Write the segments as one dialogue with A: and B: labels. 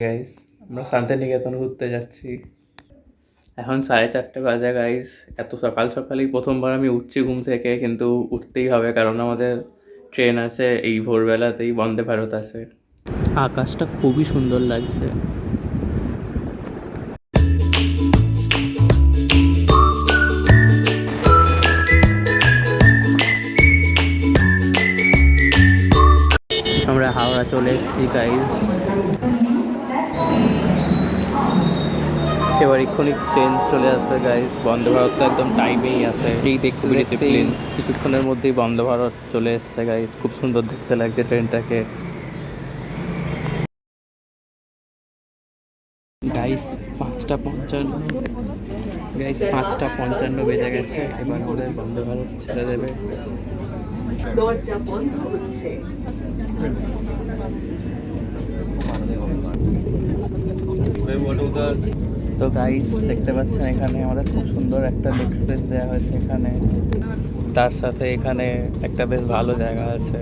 A: Guys, আমরা শান্তিনিকেতন ঘুরতে যাচ্ছি। এখন 4:30 বাজে গাইস। এত সকাল সকালই প্রথমবার আমি উঠছি ঘুম থেকে, কিন্তু উঠতেই হবে কারণ আমাদের ট্রেন আছে এই ভোরবেলাতেই, বন্দে ভারত আছে। আকাশটা খুবই সুন্দর লাগছে। আমরা হাওড়া চলে এসেছি গাইস। এবার এক্ষুনি ট্রেন চলে আসবে গাইস। বন্দে ভারত তো একদম টাইমেই আছে, এই দেখতে ডিসিপ্লিন। কিছুক্ষণের মধ্যেই বন্দে ভারত চলে এসছে গাইস। খুব সুন্দর দেখতে লাগছে ট্রেনটাকে। গাইস 5:55, গাইস 5:55 বেজে গেছে। এবার ওদের বন্দে ভারত ছেড়ে দেবে। দরজা বন্ধ হচ্ছে। তো গাইস দেখতে পাচ্ছেন এখানে আমাদের খুব সুন্দর একটা লেগ স্পেস দেওয়া হয়েছে এখানে। তার সাথে এখানে একটা বেশ ভালো জায়গা আছে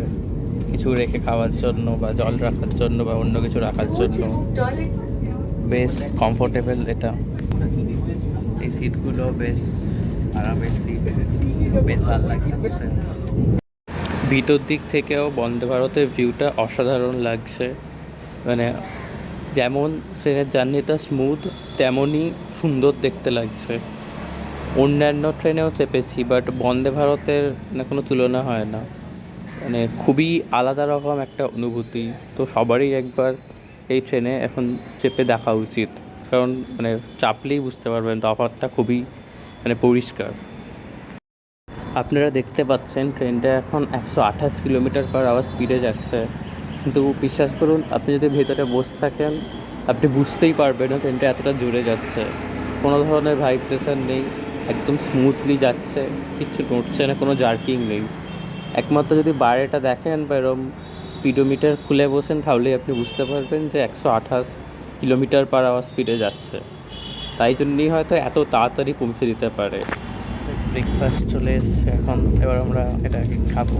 A: কিছু রেখে খাওয়ার জন্য বা জল রাখার জন্য বা অন্য কিছু রাখার জন্য। বেশ কমফোর্টেবল এটা। এই সিটগুলো বেশ আরামের সিট, বেশ ভালো লাগছে বুঝতে। ভিতর দিক থেকেও বন্দে ভারতের ভিউটা অসাধারণ লাগছে। মানে যেমন ট্রেনের জার্নিটা স্মুথ, তেমনই সুন্দর দেখতে লাগছে। অন্যান্য ট্রেনেও চেপেছি, বাট বন্দে ভারতের না কোনো তুলনা হয় না। মানে খুবই আলাদা রকম একটা অনুভূতি। তো সবারই একবার এই ট্রেনে এখন চেপে দেখা উচিত, কারণ মানে চাপলেই বুঝতে পারবেন তফাৎটা খুবই মানে পরিষ্কার। আপনারা দেখতে পাচ্ছেন ট্রেনটা এখন 128 কিলোমিটার/আওয়ার স্পিডে যাচ্ছে, কিন্তু বিশ্বাস করুন আপনি যদি ভেতরে বসে থাকেন আপনি বুঝতেই পারবেন না ট্রেনটা এতটা জোরে যাচ্ছে। কোনো ধরনের ভাইব্রেশন নেই, একদম স্মুথলি যাচ্ছে, কিচ্ছু নড়ছে না, কোনো জার্কিং নেই। একমাত্র যদি বাইরেটা দেখেন বা এরম স্পিডোমিটার খুলে বসেন তাহলেই আপনি বুঝতে পারবেন যে 128 কিলোমিটার/আওয়ার স্পিডে যাচ্ছে। তাই জন্যই হয়তো এত তাড়াতাড়ি পৌঁছে দিতে পারে। ব্রেকফাস্ট চলে এসছে এখন, এবার আমরা এটা খাবো।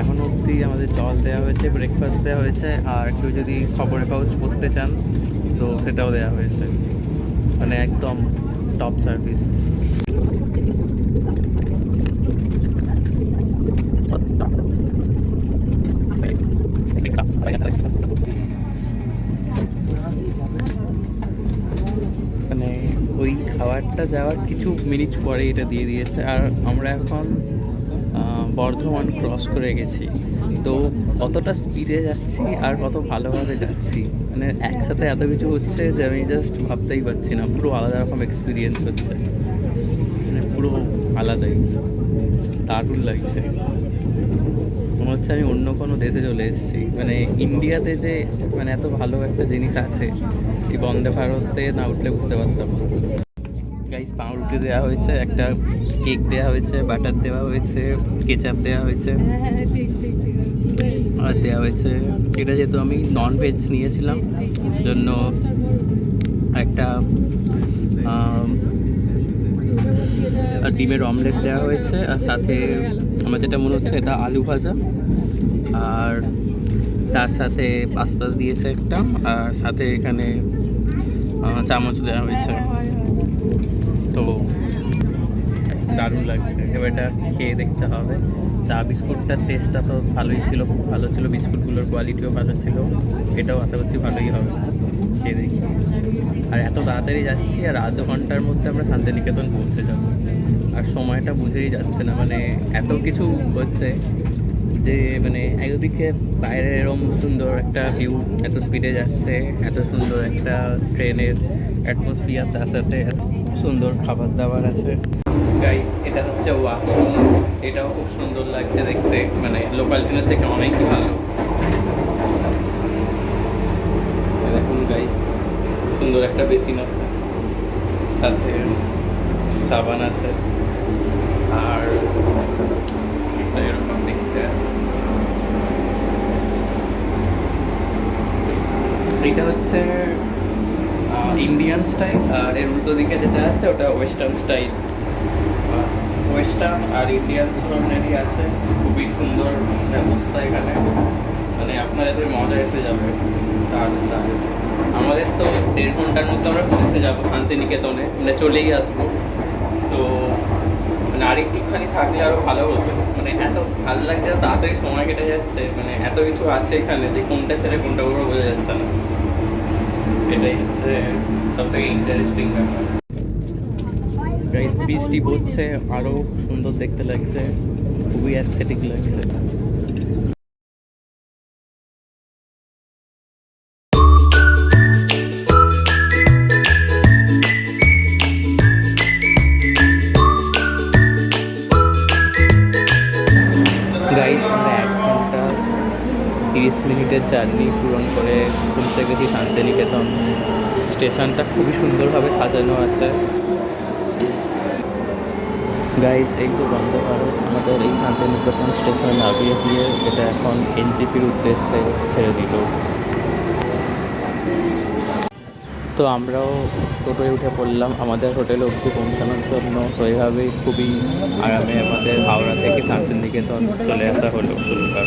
A: এখন অবধি আমাদের জল দেওয়া হয়েছে, ব্রেকফাস্ট দেওয়া হয়েছে, আর কেউ যদি খবরের কাগজ পড়তে চান তো সেটাও দেওয়া হয়েছে। মানে একদম টপ সার্ভিস। মানে ওই খাবারটা যাওয়ার কিছু মিনিট পরে এটা দিয়ে দিয়েছে, আর আমরা এখন বর্ধমান ক্রস করে গেছি। তো কতটা স্পিডে যাচ্ছি আর কত ভালোভাবে যাচ্ছি, মানে একসাথে এত কিছু হচ্ছে যে আমি জাস্ট ভাবতেই পারছি না। পুরো আলাদা রকম এক্সপিরিয়েন্স হচ্ছে, মানে পুরো আলাদাই, দারুণ লাগছে। মনে হচ্ছে আমি অন্য কোনো দেশে চলে এসেছি। মানে ইন্ডিয়াতে যে মানে এত ভালো একটা জিনিস আছে, এই বন্দে ভারতে না উঠলে বুঝতে পারতাম না। গাইস পাউরুটি দেওয়া হয়েছে, একটা কেক দেওয়া হয়েছে, বাটার দেওয়া হয়েছে, কেচাপ দেওয়া হয়েছে, আর দেওয়া হয়েছে এটা যেহেতু আমি নন ভেজ নিয়েছিলাম জন্য একটা আর ডিমের অমলেট দেওয়া হয়েছে, আর সাথে আমার যেটা মনে হচ্ছে এটা আলু ভাজা, আর তার সাথে পাসপাস দিয়েছে একটা, আর সাথে এখানে চামচ দেওয়া হয়েছে। তো দারুণ লাগছে, এবার এটা খেয়ে দেখতে হবে। চা বিস্কুটটার টেস্টটা তো ভালোই ছিল, খুব ভালো ছিল, বিস্কুটগুলোর কোয়ালিটিও ভালো ছিল। এটাও আশা করছি ভালোই হবে, খেয়ে দেখি। আর এত তাড়াতাড়ি যাচ্ছি, আর আধ ঘন্টার মধ্যে আমরা শান্তিনিকেতন পৌঁছে যাব। আর সময়টা বুঝেই যাচ্ছে না, মানে এত কিছু হচ্ছে যে মানে একদিকে বাইরে এরম সুন্দর একটা ভিউ, এত স্পিডে যাচ্ছে, এত সুন্দর একটা ট্রেনের অ্যাটমসফিয়ার, তার সাথে এত সুন্দর খাবার দাবার আছে। গাইস এটা হচ্ছে ওয়াশরুম, এটাও খুব সুন্দর লাগছে দেখতে, মানে লোকাল ট্রেনের থেকে অনেকই ভালো। দেখুন গাইস সুন্দর একটা বেসিন আছে, সাথে সাবান আছে, আর এরকম দেখতে আছে। এটা হচ্ছে ইন্ডিয়ান স্টাইল, আর এর উল্টো দিকে যেটা আছে ওটা ওয়েস্টার্ন স্টাইল। ওয়েস্টার্ন আর ইন্ডিয়ান দু ধরনেরই আছে, খুবই সুন্দর ব্যবস্থা এখানে। মানে আপনাদের মজা এসে যাবে। তাহলে আমাদের তো 1.5 ঘন্টার মধ্যে আমরা পৌঁছে যাবো শান্তিনিকেতনে, মানে চলেই আসবো। তো মানে আরেকটুখানি থাকলে আরও ভালো হতো, মানে এত ভালো লাগছে, তাড়াতাড়ি সময় কেটে যাচ্ছে, মানে এত কিছু আছে এখানে যে কোনটা ছেড়ে কোনটা পুরো বোঝা যাচ্ছে না। এটাই হচ্ছে সব থেকে ইন্টারেস্টিং ব্যাপার। গাইস বৃষ্টি পড়ছে, আরও সুন্দর দেখতে লাগছে, খুবই অ্যাস্থেটিক লাগছে। গাইস আমরা 1 ঘন্টা 30 মিনিটের জার্নি পূরণ করে পৌঁছে গেছি শান্তিনিকেতন। স্টেশনটা খুবই সুন্দরভাবে সাজানো আছে। গাইস এই যে বন্দে ভারত আমাদের এই শান্তিনিকেতন স্টেশন নামিয়ে দিয়ে এটা এখন এনজেপির উদ্দেশ্যে ছেড়ে দিল। তো আমরাও টোটোয় উঠে পড়লাম আমাদের হোটেলে অবধি পৌঁছানোর জন্য। তো এইভাবেই খুবই আরামে আমাদের হাওড়া থেকে শান্তিনিকেতন চলে আসা হলো শুক্রবার।